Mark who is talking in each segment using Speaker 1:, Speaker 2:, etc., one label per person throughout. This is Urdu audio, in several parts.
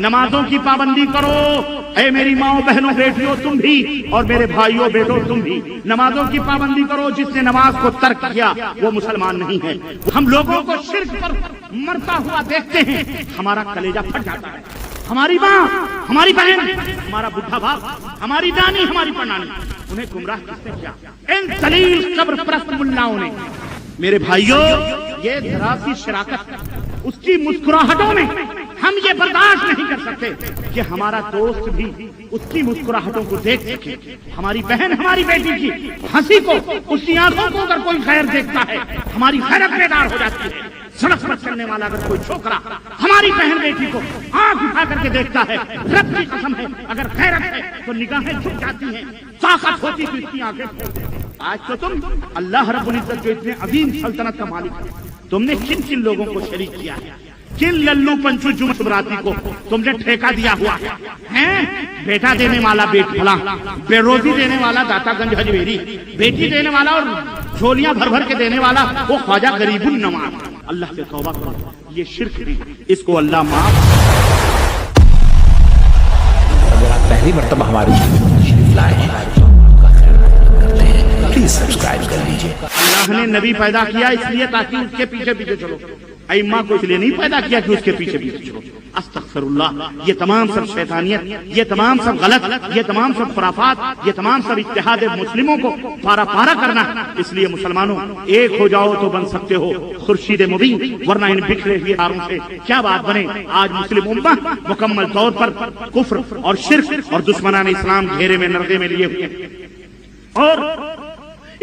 Speaker 1: نمازوں کی پابندی کرو، اے میری ماؤں بہنوں بیٹیوں تم بھی، اور میرے بھائیوں بیٹوں تم بھی نمازوں کی پابندی کرو۔ جس نے نماز کو ترک کیا وہ مسلمان نہیں ہے۔ ہم لوگوں کو شرک پر مرتا ہوا دیکھتے ہیں، ہمارا کلیجہ پھٹ جاتا ہے۔ ہماری ماں، ہماری بہن، ہمارا بڈھا باپ، ہماری دانی، ہماری پڑنانی، انہیں گمراہ کس نے کیا؟ ان ذلیل قبر پرست ملاؤں نے۔ میرے بھائیوں، یہ ذرا سی شراکت اس کی مسکراہٹوں میں ہم یہ برداشت نہیں کر سکتے کہ ہمارا دوست بھی اس کی مسکراہٹوں کو دیکھ سکے۔ ہماری بہن، ہماری بیٹی کی ہنسی کو، اس کی آنکھوں کو اگر کوئی غیر دیکھتا ہے، ہماری غیرت بیدار ہو جاتی ہے۔ سڑک پر چلنے والا اگر کوئی چھوکرا ہماری بہن بیٹی کو آنکھ اٹھا کر کے دیکھتا ہے، رب کی قسم ہے اگر غیرت ہے تو نگاہیں جھک جاتی ہیں، طاقت ہوتی تو اس کی آنکھیں کھولتے۔ آج تو تم اللہ رب العزت کے اتنے عظیم سلطنت کا مالک ہے، تم نے کن کن لوگوں کو شریک کیا ہے؟ کن للو پنچو جمعراتی کو تم نے ٹھیکہ دیا ہوا ہے؟ بیٹا دینے والا بیٹ بھلا، بے روزی دینے والا داتا گنج حجویری، بیٹی دینے والا اور جھولیاں بھر بھر کے دینے والا وہ خواجہ غریب النواز۔ اللہ سے توبہ کرو، یہ شرک بھی، اس کو اللہ معاف۔
Speaker 2: اگر آپ پہلی مرتبہ ہمارے چینل تشریف لائے ہیں تو کرتے ہیں، پلیز سبسکرائب کر لیجیے۔
Speaker 1: اللہ نے نبی پیدا کیا اس لیے تاکہ اس کے پیچھے پیچھے چلو، ائمہ کو اس لیے نہیں پیدا کیا کہ اس کے پیچھے پیچھے چلو۔ استغفر اللہ، یہ تمام سب شیطانیت، یہ تمام سب غلط، یہ تمام سب خرافات، یہ تمام سب اتحاد مسلموں کو پارا پارا کرنا۔ اس لیے مسلمانوں ایک ہو جاؤ تو بن سکتے ہو خورشید مبین، ورنہ ان بکھرے ہوئے تاروں سے کیا بات بنے۔ آج مسلم امت مکمل طور پر کفر اور شرک اور دشمنان اسلام گھیرے میں نردے میں لیے ہوئے ہیں، اور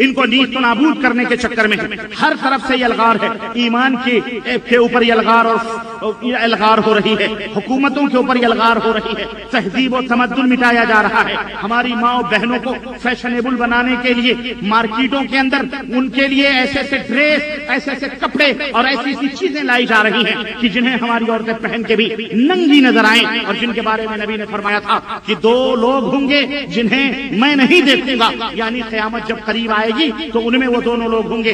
Speaker 1: ان کو نیست و نابود کرنے کے چکر میں ہر طرف سے یہ الغار ہے۔ ایمان کے اوپر یہ الغار ہو رہی ہے، حکومتوں کے اوپر یہ الغار ہو رہی ہے، تہذیب و تمدن مٹایا جا رہا ہے۔ ہماری ماں و بہنوں کو فیشنیبل بنانے کے لیے مارکیٹوں کے اندر ان کے لیے ایسے ایسے ڈریس، ایسے ایسے کپڑے اور ایسی ایسی چیزیں لائی جا رہی ہیں کہ جنہیں ہماری عورتیں پہن کے بھی ننگی نظر آئیں، اور جن کے بارے میں نبی نے فرمایا تھا کہ دو لوگ ہوں گے جنہیں میں نہیں دیکھوں گا، یعنی قیامت جب قریب آئے گی تو ان میں وہ دونوں لوگ ہوں گے۔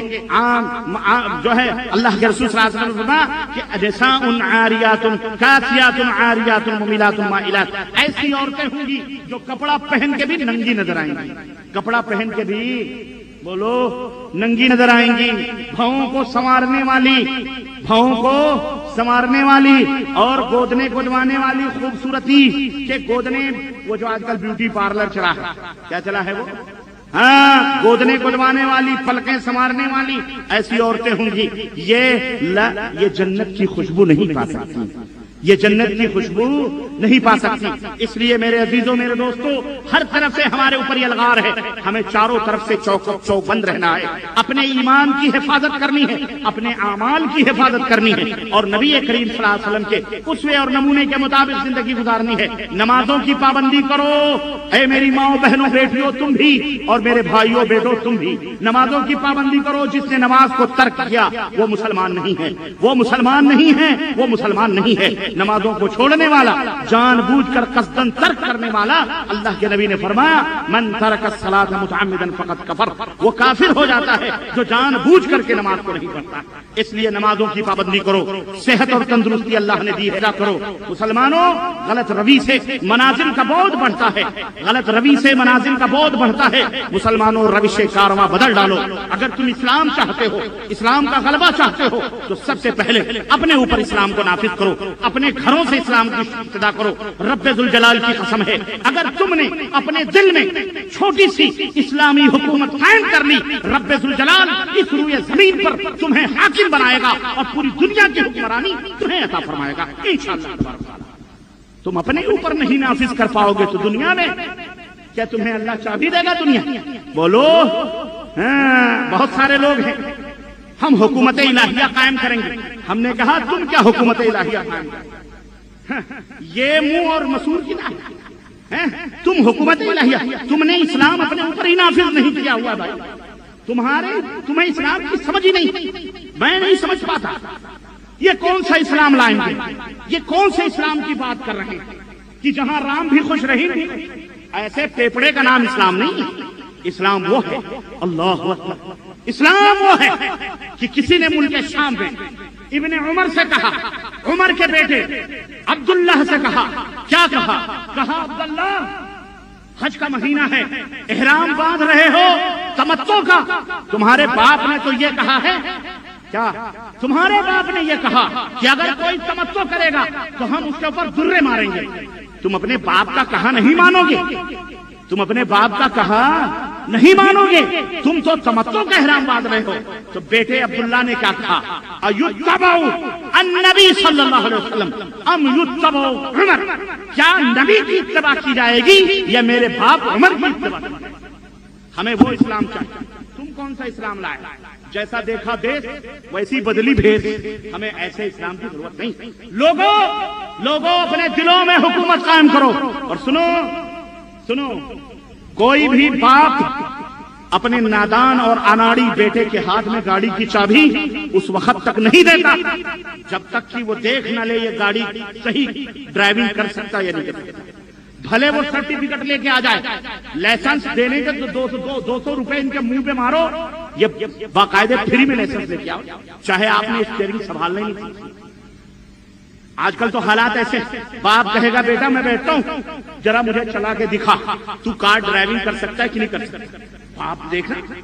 Speaker 1: جو ہے اللہ کے رسول صلی اللہ علیہ وسلم نے فرمایا کہ نساء عاریات کاسیات عاریات ممیلات مائلات، ایسی عورتیں ہوں گی جو کپڑا پہن کے بھی ننگی نظر آئیں گی، کپڑا پہن کے بھی بولو ننگی نظر آئیں گی، بھوؤں کو سنوارنے والی، بھوؤں کو سنوارنے والی اور گودنے گودوانے والی خوبصورتی کے گودنے، وہ جو آج کل بیوٹی پارلر چلا ہے، کیا چلا ہے وہ؟ ہاں، گودنے گودوانے والی، پلکیں سنوارنے والی ایسی عورتیں ہوں گی۔ یہ جنت کی خوشبو نہیں پا سکتی، یہ جنت کی خوشبو نہیں پا سکتی۔ اس لیے میرے عزیزوں، میرے دوستوں، ہر طرف سے ہمارے اوپر یہ الغار ہے، ہمیں چاروں طرف سے چوک بند رہنا ہے، اپنے ایمان کی حفاظت کرنی ہے، اپنے اعمال کی حفاظت کرنی ہے، اور نبی کریم صلی اللہ علیہ وسلم کے اسوے اور نمونے کے مطابق زندگی گزارنی ہے۔ نمازوں کی پابندی کرو، اے میری ماں بہنوں بیٹیوں تم بھی، اور میرے بھائیوں بیٹوں تم بھی نمازوں کی پابندی کرو۔ جس نے نماز کو ترک کیا وہ مسلمان نہیں ہے، وہ مسلمان نہیں ہے، وہ مسلمان نہیں ہے۔ نمازوں کو چھوڑنے والا، جان بوجھ کر قصدن ترک کرنے والا، اللہ کے نبی نے فرمایا من ترک الصلاۃ متعمدا فقد کفر، وہ کافر ہو جاتا ہے جو جان بوجھ کر کے نماز کو نہیں پڑھتا۔ اس لیے نمازوں کی پابندی کرو، صحت اور تندرستی اللہ نے دی ہے، کرو۔ مسلمانوں، غلط روی سے منازل کا بوجھ بڑھتا ہے، غلط روی سے منازل کا بوجھ بڑھتا ہے۔ مسلمانوں، روش کارواں بدل ڈالو۔ اگر تم اسلام چاہتے ہو، اسلام کا غلبہ چاہتے ہو، تو سب سے پہلے اپنے اوپر اسلام کو نافذ کرو، اپنے گھروں سے اسلام کی ابتدا کرو۔ رب ذوالجلال کی قسم ہے، اگر تم نے اپنے دل میں چھوٹی سی اسلامی حکومت قائم کر لی، رب ذوالجلال اس روئے زمین پر تمہیں حاکم بنائے گا اور پوری دنیا کی حکمرانی تمہیں عطا فرمائے گا انشاءاللہ۔ تم اپنے اوپر نہیں نافذ کر پاؤ گے تو دنیا میں کیا تمہیں اللہ چابی دے گا؟ دنیا بولو، بہت سارے لوگ ہیں ہم حکومت الہیہ قائم کریں گے۔ ہم نے کہا تم کیا حکومت الہیہ قائم کریں؟ یہ منہ اور مسور کی نہ، تم حکومت الہیہ، تم نے اسلام اپنے اوپر ہی نافذ نہیں کیا ہوا بھائی، تمہیں اسلام کی سمجھ ہی نہیں، میں نہیں سمجھ پاتا یہ کون سا اسلام لائیں گے، یہ کون سے اسلام کی بات کر رہے ہیں کہ جہاں رام بھی خوش رہیں گے؟ ایسے پیپڑے کا نام اسلام نہیں ہے۔ اسلام وہ ہے، اللہ اکبر، اسلام وہ ہے کہ کسی نے ملک شام میں ابن عمر سے کہا، عمر کے بیٹے عبداللہ سے کہا، کیا کہا؟ کہا عبداللہ حج کا مہینہ ہے، احرام باندھ رہے ہو تمتع کا، تمہارے باپ نے تو یہ کہا ہے، کیا تمہارے باپ نے یہ کہا کہ اگر کوئی تمتع کرے گا تو ہم اس کے اوپر درے ماریں گے، تم اپنے باپ کا کہا نہیں مانو گے، تم اپنے باپ کا کہا نہیں مانو گے، تم تو تمتع کا احرام باندھ رہے ہو۔ تو بیٹے عبداللہ نے کیا کہا؟ ایتبع النبی صلی اللہ علیہ وسلم ام یتبع عمر، کیا نبی کی اتباع کی جائے گی یا میرے باپ عمر کی اتباع کی جائے گی؟ ہمیں وہ اسلام چاہیے، تم کون سا اسلام لائے؟ جیسا دیکھا دیش ویسی بدلی بھیس، ہمیں ایسے اسلام کی ضرورت نہیں۔ لوگوں اپنے دلوں میں حکومت قائم کرو، اور سنو کوئی بھی باپ اپنے نادان اور اناڑی بیٹے کے ہاتھ میں گاڑی کی چابی اس وقت تک نہیں دیتا جب تک کہ وہ دیکھ نہ لے یہ گاڑی صحیح ڈرائیونگ کر سکتا یا نہیں کر سکتا۔ بھلے وہ سرٹیفکیٹ لے کے آ جائے، لائسنس دینے کے تو 200 روپے ان کے منہ پہ مارو، یہ باقاعدے فری میں لائسنس لے کے آؤ، چاہے آپ نے اسٹیئرنگ سنبھالنا ہی نہیں۔ آج کل تو حالات ایسے، باپ کہے گا بیٹا میں بیٹھتا ہوں ذرا مجھے چلا کے دکھا، تو کار ڈرائیونگ کر سکتا ہے کہ نہیں کر سکتا؟ باپ دیکھ رہے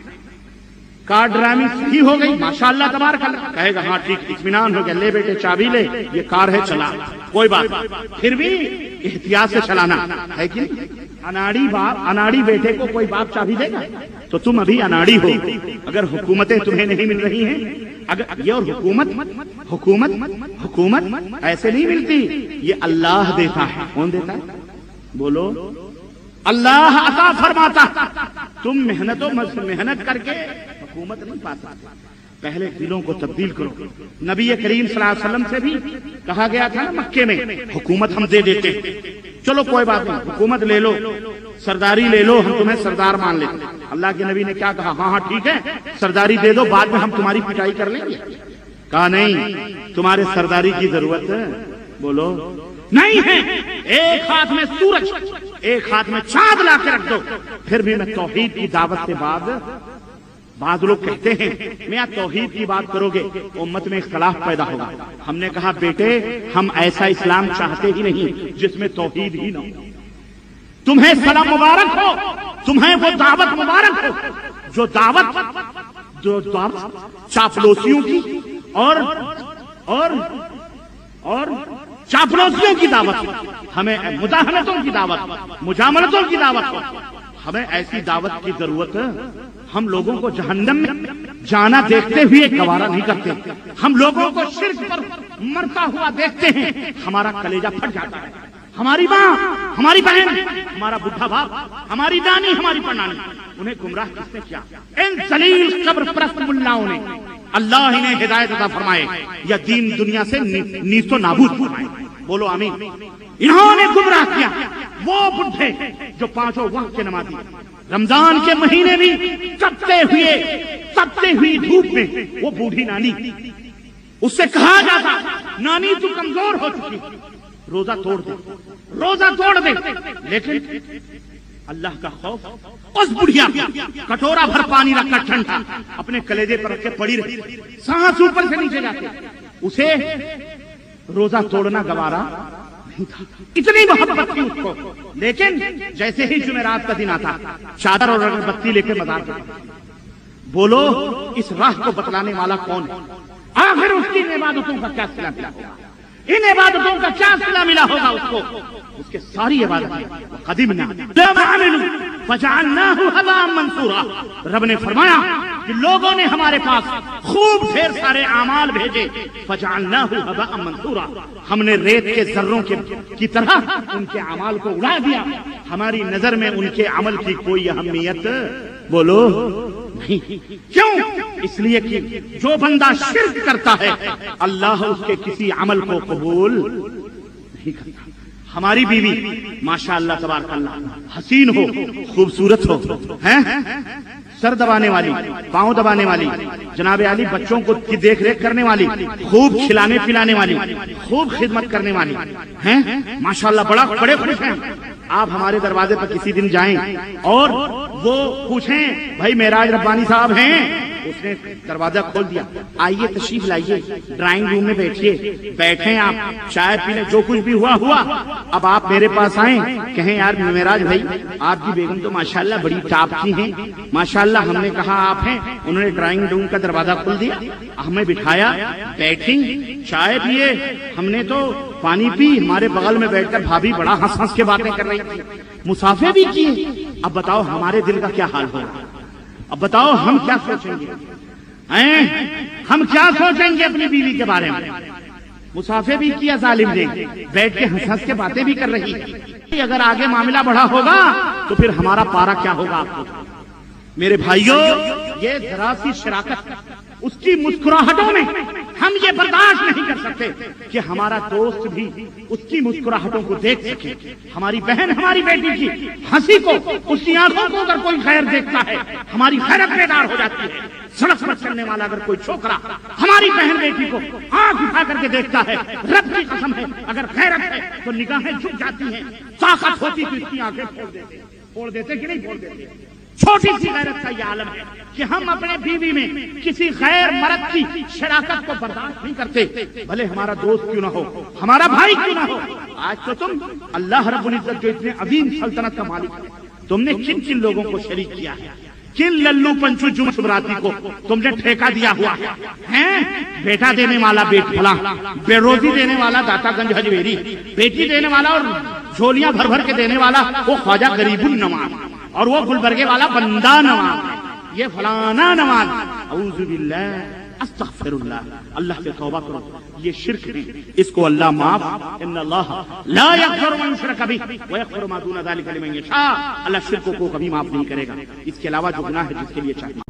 Speaker 1: کار ڈرائیونگ صحیح ہو گئی ماشاءاللہ تبارک اللہ، کہے گا ہاں ٹھیک اطمینان ہو گیا، لے بیٹے چابی لے، یہ کار ہے چلا، کوئی بات پھر بھی احتیاط سے چلانا ہے کہ اناڑی باپ اناڑی بیٹے کو کوئی باپ چابی دے گا؟ تو تم ابھی اناڑی ہو، اگر حکومتیں تمہیں نہیں مل رہی ہیں، اگر یہ اور حکومت ایسے نہیں ملتی، یہ اللہ دیتا ہے۔ کون دیتا ہے؟ بولو، اللہ عطا فرماتا، تم محنت کر کے حکومت نہیں پا سکتے، پہلے دلوں کو تبدیل کرو۔ نبی کریم صلی اللہ علیہ وسلم سے بھی کہا گیا تھا نا مکے میں، حکومت ہم دے دیتے ہیں، چلو کوئی بات نہیں، حکومت لے لو، سرداری لے لو، ہم تمہیں سردار مان لیتے۔ اللہ کے نبی نے کیا کہا؟ ہاں ٹھیک ہے سرداری دے دو، بعد میں ہم تمہاری پٹائی کر لیں گے۔ کہا نہیں، تمہارے سرداری کی ضرورت ہے، بولو نہیں ہے، ایک ہاتھ میں سورج ایک ہاتھ میں چاند لا کے رکھ دو، پھر بھی میں توحید کی دعوت سے بعض لوگ کہتے ہیں میاں توحید کی بات کرو گے امت میں اختلاف پیدا ہوگا۔ ہم نے کہا بیٹے ہم ایسا اسلام چاہتے ہی نہیں جس میں توحید ہی نہ ہو۔ تمہیں سلام مبارک ہو، تمہیں وہ دعوت مبارک ہو جو دعوت چاپلوسیوں کی اور چاپلوسیوں کی دعوت، ہمیں مداہنتوں کی دعوت، مجاملتوں کی دعوت، ہمیں ایسی دعوت کی ضرورت ہے۔ ہم لوگوں کو جہنم میں جانا دیکھتے ہوئے گوارا نہیں کرتے، ہم لوگوں کو شرک پر مرتا ہوا دیکھتے ہیں، ہمارا کلیجہ پھٹ جاتا ہے۔ ہماری ماں، ہماری بہن، ہمارا بڈھا باپ، ہماری دانی، ہماری پڑنانی، انہیں گمراہ کس نے کیا؟ ان ذلیل قبر پرست ملاؤں نے۔ اللہ انہیں ہدایت عطا فرمائے یا دین دنیا سے نیست و نابود فرمائے، بولو آمین۔ انہوں نے گمراہ کیا وہ بڈھے جو پانچوں وقت کے نمازی، رمضان کے مہینے بھی تپتے ہوئی دھوپ میں وہ بوڑھی نانی، اس سے کہا جاتا نانی تو کمزور ہو چکی، روزہ توڑ دے، لیکن اللہ کا خوف، اس بڑھیا کٹورا بھر پانی رکھ کر ٹھنڈا اپنے کلیجے پر رکھ کے پڑی رہی، سانس اوپر سے نیچے جاتے، اسے روزہ توڑنا گوارا نہیں تھا، اتنی محبت تھی اس کو۔ لیکن جیسے ہی جمعرات کا دن آتا چادر اور اگربتی لے کے مزار جاتا۔ بولو اس راہ کو بتلانے والا کون ہے؟ آخر اس کی عبادتوں کا کیا صلہ ملا ہوگا؟ ان عبادتوں کا کیا صلہ ملا ہوگا اس کو؟ اس کے ساری عبادتیں قدیمنا فجعلناہ ہباء منثورا، رب نے فرمایا کہ لوگوں نے ہمارے پاس خوب ڈھیر سارے اعمال بھیجے، فجعلناہ ہباء منثورا، ہم نے ریت کے ذروں کی طرح ان کے اعمال کو اڑا دیا، ہماری نظر میں ان کے عمل کی کوئی اہمیت بولو نہیں۔ کیوں؟ اس لیے کہ جو بندہ شرک کرتا ہے اللہ اس کے کسی عمل کو قبول نہیں کرتا۔ ہماری بیوی ماشاءاللہ تبارک اللہ حسین ہو، خوبصورت ہو، سر دبانے والی، پاؤں دبانے والی، جناب علی بچوں کو کی دیکھ ریکھ کرنے والی، خوب کھلانے پلانے والی، خوب خدمت کرنے والی ہیں، ماشاءاللہ بڑے خوش ہیں۔ آپ ہمارے دروازے پر کسی دن جائیں اور وہ پوچھیں بھائی معراج ربانی صاحب ہیں، اس نے دروازہ کھول دیا، آئیے تشریف لائیے، ڈرائنگ روم میں بیٹھیے، بیٹھیں آپ، چائے پی لیں، جو کچھ بھی ہوا ہوا، اب آپ میرے پاس آئیں، کہیں یار معراج بھائی آپ کی بیگم تو ماشاءاللہ بڑی ٹاپ کی ہیں، ماشاءاللہ ہم نے کہا آپ ہیں، انہوں نے ڈرائنگ روم کا دروازہ کھول دیا، ہمیں بٹھایا، بیٹھی، چائے پیے، ہم نے تو پانی پی، ہمارے بغل میں بیٹھ کر بھابھی بڑا ہنس ہنس کے باتیں کر رہی تھی، مسافے بھی کیے۔ اب بتاؤ ہمارے دل کا کیا حال ہوگا، اب بتاؤ ہم کیا سوچیں گے، ہم کیا سوچیں گے اپنی بیوی کے بارے میں؟ مسافے بھی کیا ظالم نے، بیٹھ کے ہنس ہنس کے باتیں بھی کر رہی ہے۔ اگر آگے معاملہ بڑھا ہوگا تو پھر ہمارا پارا کیا ہوگا آپ کو؟ میرے بھائیوں، یہ ذرا سی شراکت اس کی مسکراہٹوں میں ہم یہ برداشت نہیں کر سکتے کہ ہمارا دوست بھی اس کی مسکراہٹوں کو دیکھ سکے، ہماری بہن ہماری بیٹی کی ہنسی کو، اس کی آنکھوں کو اگر کوئی خیر دیکھتا ہے ہماری خیرت بیدار ہو جاتی ہے۔ سڑک پر چلنے والا اگر کوئی چھوکرا ہماری بہن بیٹی کو آنکھ اٹھا کر کے دیکھتا ہے، رب کی قسم ہے اگر خیرت ہے تو نگاہیں جھک جاتی ہیں، طاقت ہوتی تو اس کی آنکھیں پھوڑ دیتے کہ نہیں پھوڑ دیتے؟ چھوٹی سی غیرت کا یہ عالم ہے کہ ہم اپنے بیوی میں کسی غیر مرد کی شراکت کو برداشت نہیں کرتے، بھلے ہمارا دوست کیوں نہ ہو، ہمارا بھائی کیوں نہ ہو۔ آج تو تم اللہ رب العزت جو اتنے عظیم سلطنت کا مالک ہے، تم نے کن کن لوگوں کو شریک کیا ہے، کن للو پنچو جمعراتی کو تم نے ٹھیکہ دیا ہوا ہے؟ بیٹا دینے والا بیٹ فلاں، بے روزی دینے والا داتا گنج حجویری، بیٹی دینے والا اور جھولیاں بھر بھر کے دینے والا وہ خواجہ غریب النواز، اور وہ گلبرگے والا بندہ نواز، یہ فلانا نواز۔ اعوذ باللہ، استغفر اللہ، اللہ سے توبہ کرو، یہ شرک ہے، اس کو اللہ معاف، ان اللہ لا یغفر من یشرک بہ ویغفر ما دون ذلک لمن یشاء، اللہ شرک کو کبھی معاف نہیں کرے گا، اس کے علاوہ جو گناہ ہے جس کے لیے چاہیے